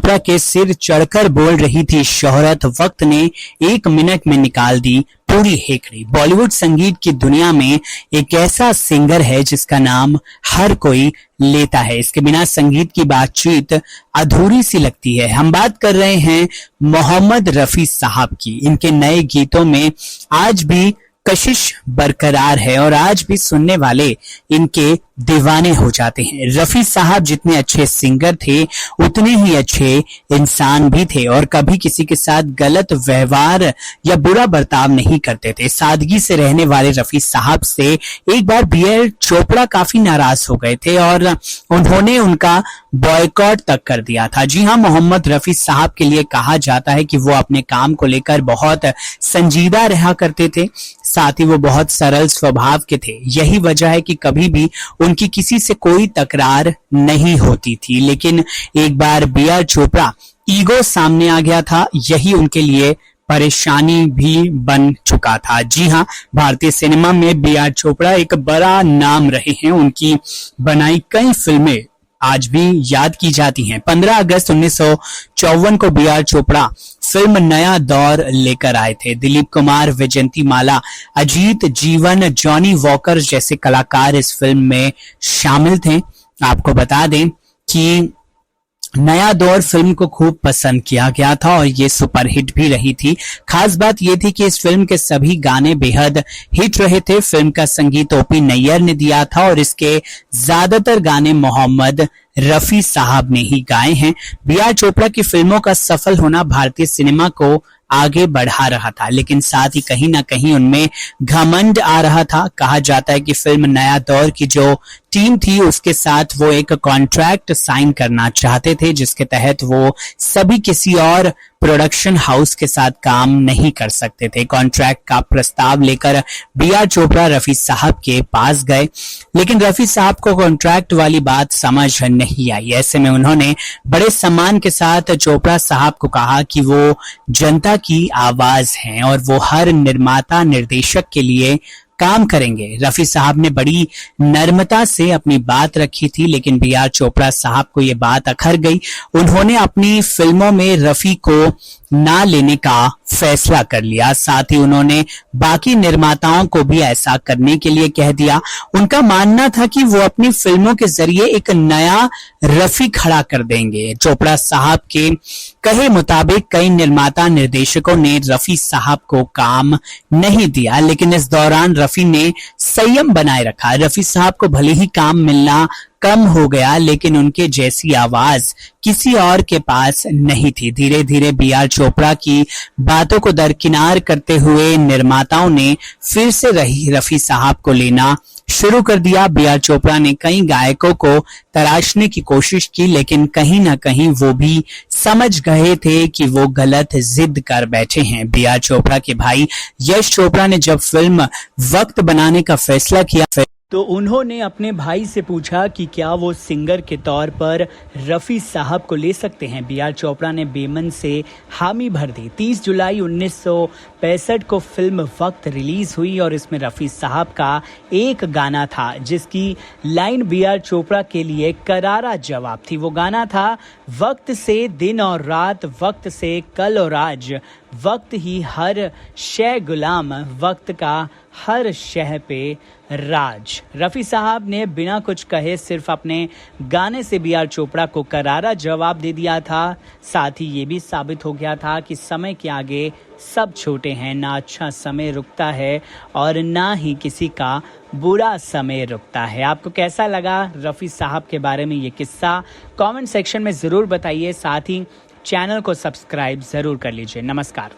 चोपड़ा के सिर चढ़कर बोल रही थी शोहरत, वक्त ने 1 मिनट में निकाल दी पूरी हेकड़ी। बॉलीवुड संगीत की दुनिया में एक ऐसा सिंगर है जिसका नाम हर कोई लेता है। इसके बिना संगीत की बातचीत अधूरी सी लगती है। हम बात कर रहे हैं मोहम्मद रफी साहब की। इनके नए गीतों में आज भी कशिश बरकरार है और आज भी सुनने वाले इनके दीवाने हो जाते हैं। रफी साहब जितने अच्छे सिंगर थे उतने ही अच्छे इंसान भी थे और कभी किसी के साथ गलत व्यवहार या बुरा बर्ताव नहीं करते थे। सादगी से रहने वाले रफी साहब से एक बार बी.आर. चोपड़ा काफी नाराज हो गए थे और उन्होंने उनका बॉयकॉट तक कर दिया था। जी हाँ, मोहम्मद रफी साहब के लिए कहा जाता है कि वो अपने काम को लेकर बहुत संजीदा रहा करते थे, साथ ही वो बहुत सरल स्वभाव के थे। यही वजह है कि कभी भी उनकी किसी से कोई तकरार नहीं होती थी। लेकिन एक बार बी.आर. चोपड़ा ईगो सामने आ गया था, यही उनके लिए परेशानी भी बन चुका था। जी हाँ, भारतीय सिनेमा में बी.आर. चोपड़ा एक बड़ा नाम रहे हैं। उनकी बनाई कई फिल्में आज भी याद की जाती हैं। 15 अगस्त 1954 को बी.आर. चोपड़ा फिल्म नया दौर लेकर आए थे। दिलीप कुमार, वैजयंती माला, अजीत जीवन, जॉनी वॉकर जैसे कलाकार इस फिल्म में शामिल थे। आपको बता दें कि नया दौर फिल्म को खूब पसंद किया गया था और ये सुपरहिट भी रही थी। खास बात ये थी कि इस फिल्म के सभी गाने बेहद हिट रहे थे। फिल्म का संगीत ओ.पी. नैयर ने दिया था और इसके ज्यादातर गाने मोहम्मद रफी साहब ने ही गाए हैं। बी.आर. चोपड़ा की फिल्मों का सफल होना भारतीय सिनेमा को आगे बढ़ा रहा था, लेकिन साथ ही कहीं ना कहीं उनमें घमंड आ रहा था। कहा जाता है कि फिल्म नया दौर की जो टीम थी उसके साथ वो एक कॉन्ट्रैक्ट साइन करना चाहते थे, जिसके तहत वो सभी किसी और प्रोडक्शन हाउस के साथ काम नहीं कर सकते थे। कॉन्ट्रैक्ट का प्रस्ताव लेकर बी.आर. चोपड़ा रफी साहब के पास गए, लेकिन रफी साहब को कॉन्ट्रैक्ट वाली बात समझ नहीं आई। ऐसे में उन्होंने बड़े सम्मान के साथ चोपड़ा साहब को कहा कि वो जनता की आवाज हैं और वो हर निर्माता निर्देशक के लिए काम करेंगे। रफी साहब ने बड़ी नर्मता से अपनी बात रखी थी, लेकिन बी.आर. चोपड़ा साहब को ये बात अखर गई। उन्होंने अपनी फिल्मों में रफी को ना लेने का फैसला कर लिया। साथ ही उन्होंने बाकी निर्माताओं को भी ऐसा करने के लिए कह दिया। उनका मानना था कि वो अपनी फिल्मों के जरिए एक नया रफी खड़ा कर देंगे। चोपड़ा साहब के कहे मुताबिक कई निर्माता निर्देशकों ने रफी साहब को काम नहीं दिया, लेकिन इस दौरान रफी ने संयम बनाए रखा। रफी साहब को भले ही काम मिलना कम हो गया, लेकिन उनके जैसी आवाज किसी और के पास नहीं थी। धीरे धीरे बी.आर. चोपड़ा की बातों को दरकिनार करते हुए निर्माताओं ने फिर से रफी साहब को लेना शुरू कर दिया। बी.आर. चोपड़ा ने कई गायकों को तराशने की कोशिश की, लेकिन कहीं ना कहीं वो भी समझ गए थे कि वो गलत जिद कर बैठे हैं। बी.आर. चोपड़ा के भाई यश चोपड़ा ने जब फिल्म वक्त बनाने का फैसला किया तो उन्होंने अपने भाई से पूछा कि क्या वो सिंगर के तौर पर रफी साहब को ले सकते हैं। बी.आर. चोपड़ा ने बेमन से हामी भर दी। 30 जुलाई 1965 को फिल्म वक्त रिलीज हुई और इसमें रफी साहब का एक गाना था जिसकी लाइन बी.आर. चोपड़ा के लिए करारा जवाब थी। वो गाना था, वक्त से दिन और रात, वक्त से कल और आज, वक्त ही हर शय गुलाम, वक्त का हर शह पे राज। रफी साहब ने बिना कुछ कहे सिर्फ अपने गाने से बी.आर. चोपड़ा को करारा जवाब दे दिया था। साथ ही ये भी साबित हो गया था कि समय के आगे सब छोटे हैं, ना अच्छा समय रुकता है और ना ही किसी का बुरा समय रुकता है। आपको कैसा लगा रफी साहब के बारे में ये किस्सा, कमेंट सेक्शन में जरूर बताइए। साथ ही चैनल को सब्सक्राइब जरूर कर लीजिए। नमस्कार।